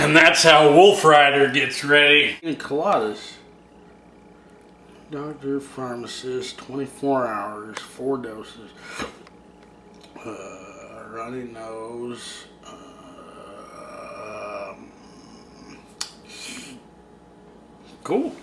And that's how Wolf Rider gets ready. And coladas. Doctor, pharmacist, 24 hours, 4 doses. Runny nose. Cool.